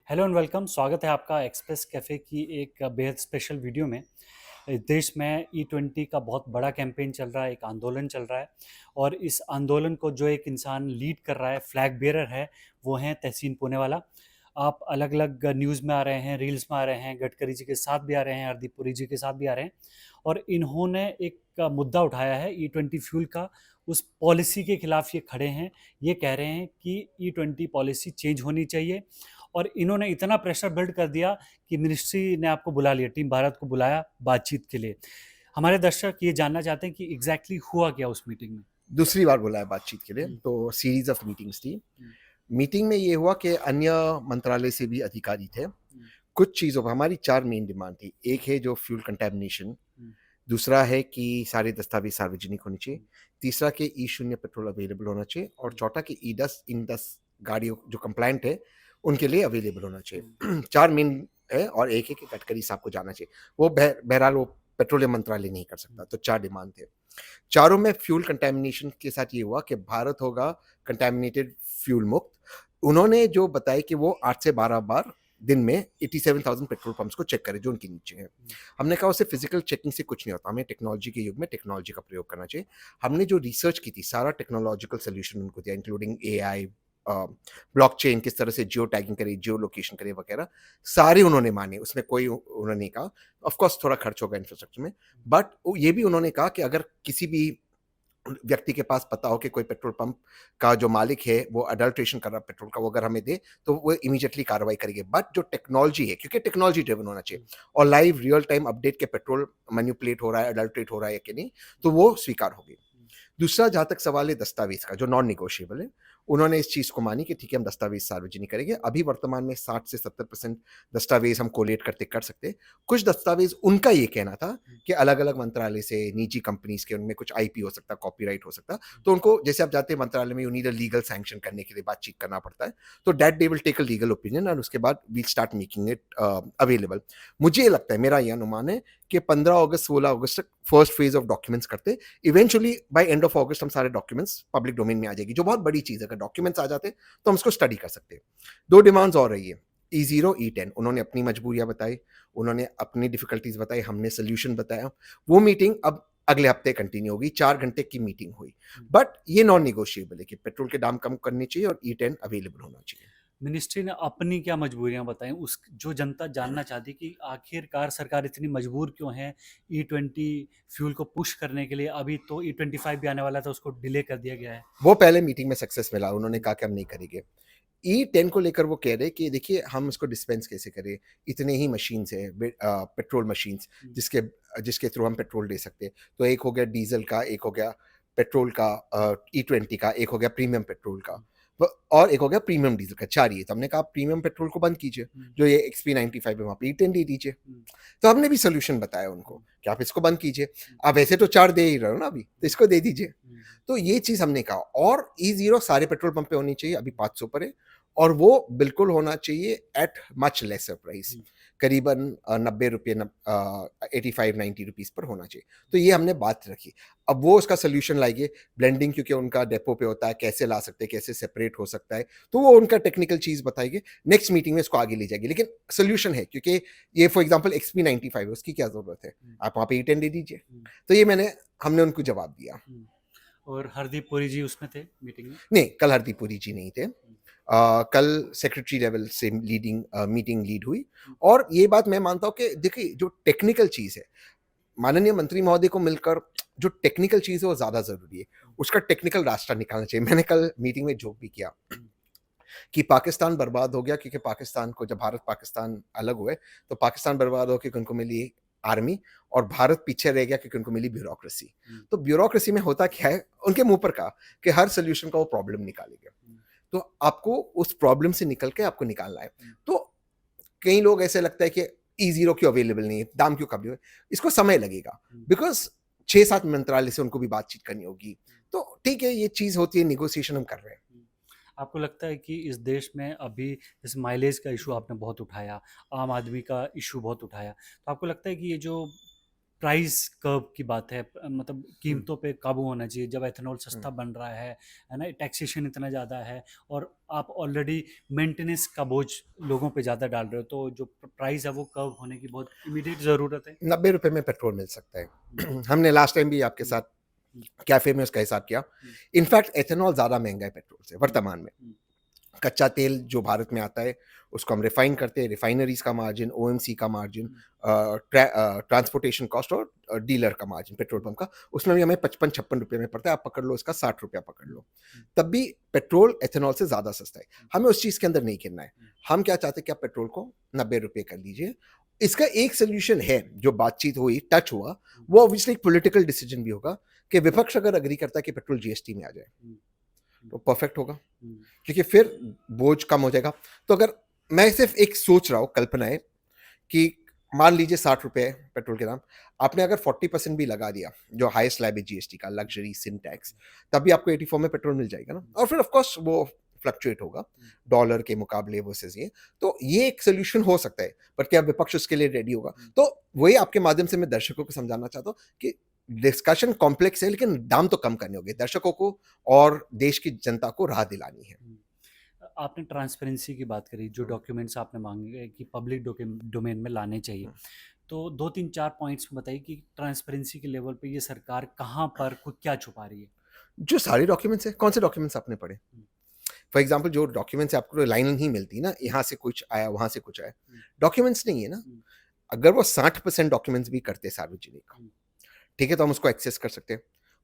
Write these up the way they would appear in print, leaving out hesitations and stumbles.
Hello and welcome. स्वागत है आपका एक्सप्रेस कैफ़े की एक बेहद स्पेशल वीडियो में। इस देश में E20 का बहुत बड़ा कैंपेन चल रहा है, एक आंदोलन चल रहा है और इस आंदोलन को जो एक इंसान लीड कर रहा है, फ्लैग बेयरर है, वो हैं तहसीन पूनेवाला। आप अलग-अलग न्यूज़ में आ रहे हैं, रील्स में आ रहे हैं, गडकरी जी के साथ भी आ रहे हैं, हरदीप पुरी जी के साथ भी आ रहे हैं और इन्होंने एक मुद्दा उठाया है E20 फ्यूल का। उस पॉलिसी के खिलाफ ये खड़े हैं। ये कह रहे हैं कि E20 पॉलिसी चेंज होनी चाहिए और इन्होंने इतना प्रेशर बिल्ड कर दिया कि मिनिस्ट्री ने आपको बुला लिया, टीम भारत को बुलाया बातचीत के लिए। हमारे दर्शक ये जानना चाहते हैं कि एग्जैक्टली हुआ क्या उस मीटिंग में? दूसरी बार बुलाया बातचीत के लिए, हम्म, तो सीरीज ऑफ मीटिंग्स थी। हम्म, मीटिंग में ये हुआ कि अन्य मंत्रालय से भी अधिकारी थे। हम्म, कुछ चीज़ों पर हमारी 4 मेन डिमांड थी। एक है जो फ्यूल कंटैमिनेशन, हम्म, दूसरा है कि सारे दस्तावेज सार्वजनिक होने चाहिए, हम्म, तीसरा कि ई-0 पेट्रोल अवेलेबल होना चाहिए और हम्म, चौथा कि ई-10 इन 10 गाड़ियों जो कंप्लायंट है, उनके लिए अवेलेबल होना हम्म, चाहिए। 4 मेन है और एक है कि गडकरी साहब को जाना चाहिए। वो बहरहाल वो पेट्रोलियम मंत्रालय नहीं कर सकता, तो 4 डिमांड थे। चारों में फ्यूल कंटैमिनेशन के साथ ये हुआ कि भारत होगा कंटैमिनेटेड फ्यूल मुक्त। उन्होंने जो बताया कि वो 8 से 12 बार दिन में 87,000 पेट्रोल पंप्स को चेक करें जो उनके नीचे हैं। हमने कहा उससे फिजिकल चेकिंग से कुछ नहीं होता, हमें टेक्नोलॉजी के युग में टेक्नोलॉजी का प्रयोग करना चाहिए। हमने जो रिसर्च की थी सारा टेक्नोलॉजिकल सोल्यूशन उनको दिया, इंक्लूडिंग एआई, ब्लॉकचेन किस तरह से जियो टैगिंग करे, जियो लोकेशन करे वगैरह, सारे उन्होंने माने, उसमें कोई उन्होंने नहीं कहा। ऑफ कोर्स थोड़ा खर्च होगा इंफ्रास्ट्रक्चर में, बट ये भी उन्होंने कहा कि अगर किसी भी व्यक्ति के पास पता हो कि कोई पेट्रोल पंप का जो मालिक है वो अडल्ट्रेशन कर रहा है पेट्रोल का, वो अगर हमें दे तो वो इमीडिएटली कार्रवाई करेंगे। बट जो टेक्नोलॉजी है, क्योंकि टेक्नोलॉजी ड्रिवन होना चाहिए और लाइव रियल टाइम अपडेट के पेट्रोल मैनिपुलेट हो रहा है, अडल्ट्रेट हो रहा है कि नहीं, तो वो स्वीकार होगी। दूसरा जहाँ तक सवाल है दस्तावेज का जो नॉन निगोशिएबल है, उन्होंने इस चीज़ को मानी कि ठीक है हम दस्तावेज सार्वजनिक करेंगे। अभी वर्तमान में 60 से 70% दस्तावेज हम कोलेट करते कर सकते हैं। कुछ दस्तावेज उनका ये कहना था कि अलग-अलग मंत्रालय से निजी कंपनीज़ के उनमें कुछ आईपी हो सकता है, कॉपीराइट हो सकता है। तो उनको जैसे आप जाते हैं मंत्रालय में, you need a legal sanction करने के लिए बातचीत करना पड़ता है। तो that they will take a legal opinion and उसके बाद we start making it available. मुझे ये लगता है, मेरा ये अनुमान है कि 15 अगस्त 16 अगस्त तक फर्स्ट फेज ऑफ डॉक्यूमेंट्स करते, इवेंचुअली बाय एंड ऑफ अगस्त हम सारे डॉक्यूमेंट्स पब्लिक डोमेन में आ जाएगी, जो बहुत बड़ी चीज़ है। अगर डॉक्यूमेंट्स आ जाते तो हम उसको स्टडी कर सकते हैं। 2 डिमांड्स और रही है, ई-0, ई-10। उन्होंने अपनी मजबूरियाँ बताई, उन्होंने अपनी डिफिकल्टीज़ बताई, हमने सॉल्यूशन बताया। वो मीटिंग अब अगले हफ्ते कंटिन्यू होगी, 4 घंटे की मीटिंग हुई। बट ये नॉन नेगोशिएबल है कि पेट्रोल के दाम कम करने चाहिए और ई-10 अवेलेबल होना चाहिए। मिनिस्ट्री ने अपनी क्या मजबूरियां बताई, उस जो जनता जानना चाहती कि आखिरकार सरकार इतनी मजबूर क्यों है E20 फ्यूल को पुश करने के लिए। अभी तो E25 भी आने वाला था, उसको डिले कर दिया गया है। वो पहले मीटिंग में सक्सेस मिला, उन्होंने कहा कि हम नहीं करेंगे। ई-10 को लेकर वो कह रहे हैं कि देखिए हम इसको डिस्पेंस कैसे करें, इतने ही मशीन्स हैं, पेट्रोल मशीन्स जिसके जिसके थ्रू हम पेट्रोल दे सकते हैं। तो एक हो गया डीजल का, एक हो गया पेट्रोल का, ई-20 का, एक हो गया प्रीमियम पेट्रोल का, और एक हो गया प्रीमियम डीजल का। 4 ही है। तो हमने कहा प्रीमियम पेट्रोल को बंद कीजिए, जो ये XP95 है वहाँ पे ई-10 दे दीजिए। तो हमने भी सोल्यूशन बताया उनको कि आप इसको बंद कीजिए। आप वैसे तो 4 दे ही रहे हो ना अभी, तो इसको दे दीजिए। तो ये चीज़ हमने कहा। और ई-0 सारे पेट्रोल पंप पे होनी चाहिए, अभी 500 पर है, और वो बिल्कुल होना चाहिए एट मच लेसर प्राइस, करीबन 90 रुपये, 85-90 रुपीज़ पर होना चाहिए। तो ये हमने बात रखी। अब वो उसका सोल्यूशन लाएंगे, ब्लेंडिंग क्योंकि उनका डेपो पे होता है, कैसे ला सकते हैं, कैसे सेपरेट हो सकता है, तो वो उनका टेक्निकल चीज़ बताएंगे। नेक्स्ट मीटिंग में इसको आगे ले जाएगी, लेकिन सोल्यूशन है, क्योंकि ये फॉर एग्जाम्पल XP95 है, उसकी क्या ज़रूरत है, आप वहाँ पे ई-10 दे दीजिए। तो ये हमने उनको जवाब दिया। और हरदीप पुरी जी उसमें थे मीटिंग में? नहीं, कल हरदीप पुरी जी नहीं थे। कल सेक्रेटरी लेवल से मीटिंग लीड हुई। और ये बात मैं मानता हूँ कि देखिए जो टेक्निकल चीज़ है, माननीय मंत्री महोदय को मिलकर जो टेक्निकल चीज़ है वो ज़्यादा ज़रूरी है। उसका टेक्निकल रास्ता निकालना चाहिए। मैंने कल मीटिंग में जोक भी किया कि पाकिस्तान बर्बाद हो गया क्योंकि पाकिस्तान को, जब भारत पाकिस्तान अलग हुए, तो पाकिस्तान बर्बाद हो क्योंकि उनको मिली आर्मी, और भारत पीछे रह गया क्योंकि उनको मिली ब्यूरोक्रेसी। तो ब्यूरोक्रेसी में होता क्या है, उनके मुंह पर कहा कि हर सोल्यूशन का वो प्रॉब्लम निकालेंगे। तो आपको उस प्रॉब्लम से निकल के आपको निकालना है। तो कई लोग ऐसे लगता है कि ई-0 क्यों अवेलेबल नहीं है, दाम क्यों कम नहीं है, इसको समय लगेगा, बिकॉज 6-7 मंत्रालय से उनको भी बातचीत करनी होगी। तो ठीक है, ये चीज़ होती है, निगोसिएशन हम कर रहे हैं। आपको लगता है कि इस देश में अभी जैसे माइलेज का इशू आपने बहुत उठाया, आम आदमी का इशू बहुत उठाया, तो आपको लगता है कि ये जो प्राइस कर्व की बात है, मतलब कीमतों पे काबू होना चाहिए जब एथेनॉल सस्ता बन रहा है ना, टैक्सेशन इतना ज़्यादा है और आप ऑलरेडी मेंटेनेंस का बोझ लोगों पे ज़्यादा डाल रहे हो, तो जो प्राइस है वो कर्व होने की बहुत इमीडिएट ज़रूरत है। 90 रुपए में पेट्रोल मिल सकता हम्म, है। हमने लास्ट टाइम भी आपके हम्म, साथ हम्म, कैफे में उसका हिसाब किया। हम्म, इनफैक्ट एथेनॉल ज्यादा महंगा है पेट्रोल से हम्म, वर्तमान में। हम्म, कच्चा तेल जो भारत में आता है उसको हम रिफाइन करते हैं, रिफाइनरीज का मार्जिन, ओएमसी का मार्जिन, हम्म, ट्रांसपोर्टेशन कॉस्ट और डीलर का मार्जिन पेट्रोल पंप का, उसमें भी हमें 55-56 रुपए में पड़ता है। आप पकड़ लो इसका 60 रुपया पकड़ लो, तब भी पेट्रोल एथेनॉल से ज्यादा सस्ता है। हमें उस चीज के अंदर नहीं गिरना है। हम क्या चाहते हैं कि आप पेट्रोल को 90 रुपए कर लीजिए। इसका एक सोल्यूशन है, जो बातचीत हुई, टच हुआ, वो ऑब्वियसली एक पॉलिटिकल डिसीजन भी होगा कि विपक्ष अगर अग्री करता है कि पेट्रोल जीएसटी में आ जाए तो परफेक्ट होगा, क्योंकि फिर बोझ कम हो जाएगा। तो अगर मैं सिर्फ एक सोच रहा हूँ, कल्पना है कि मान लीजिए 60 रुपए पेट्रोल के दाम, आपने अगर 40% भी लगा दिया, जो हाईएस्ट स्लैब है जीएसटी का, लग्जरी सिन टैक्स, तब भी आपको 84 में पेट्रोल मिल जाएगा ना। और फिर ऑफकोर्स वो फ्लक्चुएट होगा डॉलर के मुकाबले वर्सेस ये, तो ये एक सोल्यूशन हो सकता है। पर क्या विपक्ष उसके लिए रेडी होगा? तो वही आपके माध्यम से मैं दर्शकों को समझाना चाहता हूँ कि डिस्कशन कॉम्प्लेक्स है, लेकिन दाम तो कम करने होंगे दर्शकों को और देश की जनता को राह दिलानी है। आपने ट्रांसपेरेंसी की बात करी, जो डॉक्यूमेंट्स आपने मांगे कि पब्लिक डोमेन में लाने चाहिए, तो 2-3-4 पॉइंट्स बताइए कि ट्रांसपेरेंसी के लेवल पे ये सरकार कहाँ पर क्या छुपा रही है। जो सारे डॉक्यूमेंट्स हैं, कौन से डॉक्यूमेंट्स आपने पढ़े? फॉर एग्जाम्पल जो डॉक्यूमेंट्स आपको लाइन नहीं मिलती ना, यहाँ से कुछ आया वहां से कुछ आया, डॉक्यूमेंट्स नहीं है ना। अगर वो 60% डॉक्यूमेंट्स भी करते सार्वजनिक, ठीक है, तो हम उसको एक्सेस कर सकते हैं।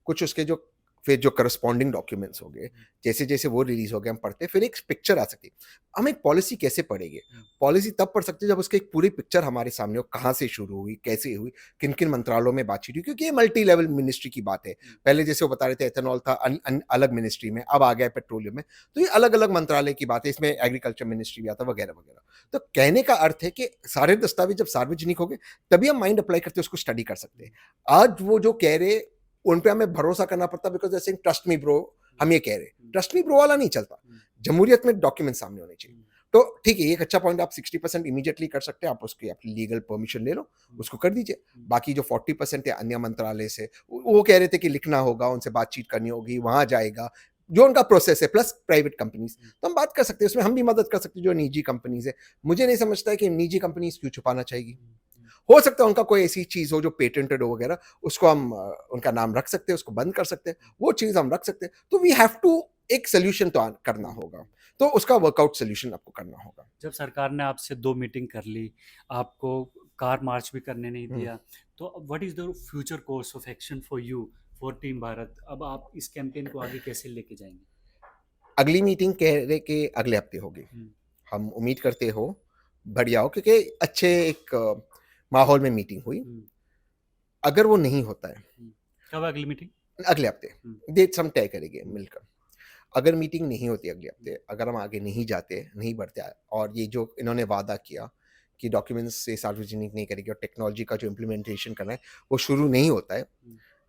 कुछ उसके जो फिर जो करस्पॉन्डिंग डॉक्यूमेंट्स हो गए, जैसे जैसे वो रिलीज हो गए, हम पढ़ते हैं, फिर एक पिक्चर आ सकती है। हम एक पॉलिसी कैसे पढ़ेंगे? पॉलिसी तब पढ़ सकते हैं जब उसकी एक पूरी पिक्चर हमारे सामने हो, कहाँ से शुरू हुई, कैसे हुई, किन किन मंत्रालयों में बातचीत हुई, क्योंकि ये मल्टी लेवल मिनिस्ट्री की बात है। पहले जैसे वो बता रहे थे एथेनॉल था अलग मिनिस्ट्री में, अब आ गया पेट्रोलियम में, तो ये अलग अलग मंत्रालय की बात है। इसमें एग्रीकल्चर मिनिस्ट्री भी आता है, वगैरह वगैरह। तो कहने का अर्थ है कि सारे दस्तावेज जब सार्वजनिक हो गए, तभी हम माइंड अप्लाई करते उसको स्टडी कर सकते हैं। आज वो जो कह रहे, उन पे हमें भरोसा करना पड़ता, बिकॉज जैसे ट्रस्ट मी ब्रो, हम ये कह रहे, ट्रस्ट मी ब्रो वाला नहीं चलता। जमहूरियत में डॉक्यूमेंट सामने होने चाहिए। तो ठीक है, एक अच्छा पॉइंट, आप 60% इमीडिएटली कर सकते हैं, आप उसकी अपनी लीगल परमिशन ले लो, उसको कर दीजिए। बाकी जो 40% है अन्य मंत्रालय से, वो कह रहे थे कि लिखना होगा, उनसे बातचीत करनी होगी, वहां जाएगा, जो उनका प्रोसेस है, प्लस प्राइवेट कंपनीज, तो हम बात कर सकते हैं उसमें, हम भी मदद कर सकते हैं। जो निजी कंपनीज है, मुझे नहीं समझता है कि निजी कंपनीज क्यों छुपाना चाहिए। हो सकता है उनका कोई ऐसी चीज हो जो पेटेंटेड हो वगैरह, उसको हम उनका नाम रख सकते हैं, उसको बंद कर सकते हैं, वो चीज हम रख सकते हैं। तो वी हैव टू एक सोल्यूशन तो करना होगा, तो उसका वर्कआउट सोल्यूशन आपको करना होगा। जब सरकार ने आपसे 2 मीटिंग कर ली, आपको कार मार्च भी करने नहीं दिया, तो what is the future course of action for you, for team Bharat? अब आप इस कैंपेन को आगे कैसे लेके जाएंगे? अगली मीटिंग कह रहे कि अगले हफ्ते होगी। हम उम्मीद करते हो बढ़िया हो, क्योंकि अच्छे एक माहौल में मीटिंग हुई। अगर वो नहीं होता है, कब है अगली मीटिंग? अगले हफ्ते डेट हम तय करेंगे मिलकर। अगर मीटिंग नहीं होती अगले हफ्ते, अगर हम आगे नहीं जाते, नहीं बढ़ते, और ये जो इन्होंने वादा किया कि डॉक्यूमेंट्स से सार्वजनिक नहीं करेगी और टेक्नोलॉजी का जो इम्प्लीमेंटेशन करना है वो शुरू नहीं होता है,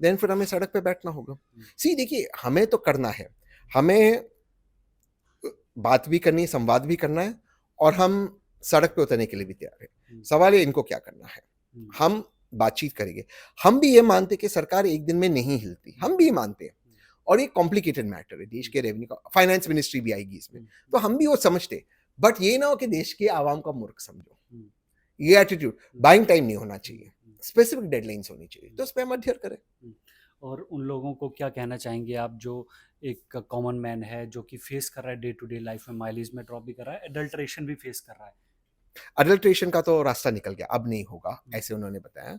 देन फिर हमें सड़क पे बैठना होगा। सी देखिए, हमें तो करना है, हमें बात भी करनी है, संवाद भी करना है, और हम सड़क पे उतरने के लिए भी तैयार है। सवाल है इनको क्या करना है। हम बातचीत करेंगे। हम भी ये मानते कि सरकार एक दिन में नहीं हिलती, हम भी मानते हैं, और ये कॉम्प्लिकेटेड मैटर है। देश के रेवेन्यू का, फाइनेंस मिनिस्ट्री भी आएगी इसमें, तो हम भी वो समझते, बट ये ना हो कि देश के आवाम का मूर्ख समझो। ये एटीट्यूड, बाइंग टाइम नहीं होना चाहिए, स्पेसिफिक डेडलाइंस होनी चाहिए, तो उस पर हम अध्ययन करें। और उन लोगों को क्या कहना चाहेंगे आप, जो एक कॉमन मैन है, जो कि फेस कर रहा है डे टू डे लाइफ में, माइलेज में ड्रॉप भी कर रहा है, एडल्ट्रेशन भी फेस कर रहा है? अडल्ट्रेशन का तो रास्ता निकल गया, अब नहीं होगा, ऐसे उन्होंने बताया।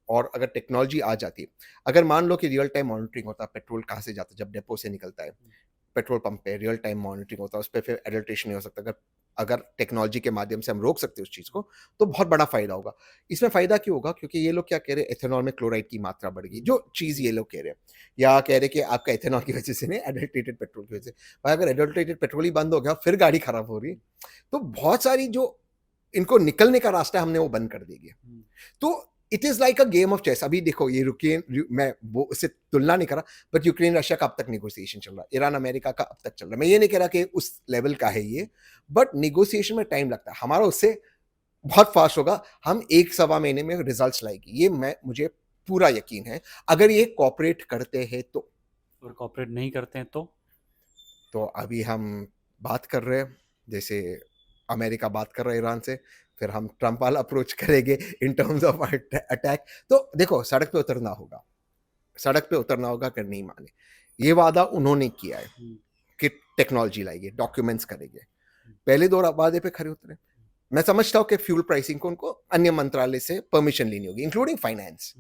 और अगर टेक्नोलॉजी आ जाती, अगर मान लो कि रियल टाइम मॉनिटरिंग होता, पेट्रोल कहाँ से जाता है, जब डेपो से निकलता है, पेट्रोल पंप पे रियल टाइम मॉनिटरिंग होता है, उस पर फिर एडल्ट्रेशन नहीं हो सकता। अगर अगर टेक्नोलॉजी के माध्यम से हम रोक सकते हैं उस चीज़ को, तो बहुत बड़ा फायदा होगा। इसमें फायदा क्यों होगा? क्योंकि ये लोग क्या कह रहे हैं, एथेनॉल में क्लोराइड की मात्रा बढ़ गई, जो चीज़ ये लोग कह रहे हैं, या कह रहे हैं कि आपका एथेनॉल की वजह से नहीं, एडल्ट्रेटेड पेट्रोल की वजह से। भाई अगर एडल्ट्रेटेड पेट्रोल ही बंद हो गया, फिर गाड़ी खराब हो रही, तो बहुत सारी जो इनको निकलने का रास्ता हमने वो बंद कर देंगे। तो it is like a game of chess. अभी देखो, ये मैं वो उससे तुलना नहीं कर रहा, बट यूक्रेन रशिया का अब तक नेगोशिएशन चल रहा है, ईरान अमेरिका का अब तक चल रहा है। मैं ये नहीं कह रहा कि उस लेवल का है ये, बट नेगोशिएशन में टाइम लगता है। हमारा उससे बहुत फास्ट होगा, हम 1-1.25 महीने में रिजल्ट्स लाएगी, ये मुझे पूरा यकीन है। अगर ये कोऑपरेट करते हैं और कोऑपरेट नहीं करते हैं तो अभी हम बात कर रहे हैं, जैसे अमेरिका बात कर रहा है ईरान से, फिर हम ट्रंप वाला अप्रोच करेंगे इन टर्म्स ऑफ अटैक। तो देखो, सड़क पे उतरना होगा, सड़क पे उतरना होगा अगर नहीं माने। ये वादा उन्होंने किया है कि टेक्नोलॉजी लाएंगे, डॉक्यूमेंट्स करेंगे, पहले दो वादे पे खरे उतरे। मैं समझता हूँ कि फ्यूल प्राइसिंग को उनको अन्य मंत्रालय से परमिशन लेनी होगी, इंक्लूडिंग फाइनेंस।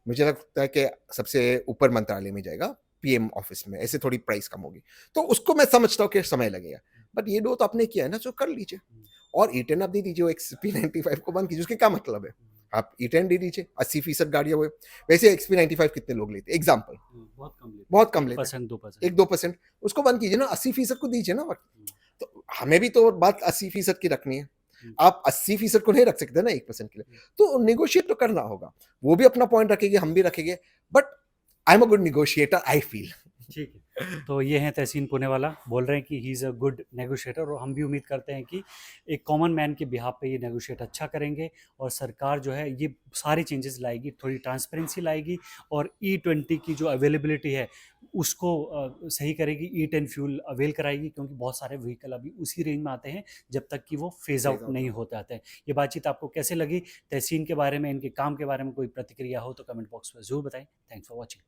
मुझे लगता है कि सबसे ऊपर मंत्रालय में जाएगा, पीएम ऑफिस में, ऐसे थोड़ी प्राइस कम होगी, तो उसको मैं समझता हूँ कि समय लगेगा। बट ये दो तो आपने किया है ना, जो कर लीजिए। और E10 आप दे दीजिए, XP95 को बंद कीजिए, उसके क्या मतलब है? आप E10 दे दीजिए, 80% गाड़ियां हुए। वैसे XP95 कितने लोग लेते हैं? एग्जाम्पल, बहुत कम लेते हैं, 1% 2%। 1-2%। उसको बंद कीजिए ना, 80% को दीजिए ना वक्त। तो हमें भी तो बात 80% की रखनी है। आप 80% को नहीं रख सकते ना 1% के लिए, तो निगोशिएट तो करना होगा। वो भी अपना पॉइंट रखेंगे, हम भी रखेंगे, but I am a good negotiator, I feel. ठीक है, तो ये हैं तहसीन पुणेवाला, बोल रहे हैं कि he is a good negotiator, और हम भी उम्मीद करते हैं कि एक कॉमन मैन के बिहाफ पे ये नेगोशिएट अच्छा करेंगे, और सरकार जो है ये सारी चेंजेस लाएगी, थोड़ी ट्रांसपेरेंसी लाएगी, और E20 की जो अवेलेबिलिटी है उसको सही करेगी, E10 फ्यूल अवेल कराएगी, क्योंकि बहुत सारे व्हीकल अभी उसी रेंज में आते हैं जब तक कि वो फेज आउट नहीं होते आते हैं। ये बातचीत आपको कैसे लगी? तहसीन के बारे में, इनके काम के बारे में कोई प्रतिक्रिया हो तो कमेंट बॉक्स में ज़रूर बताएं। Thanks for watching.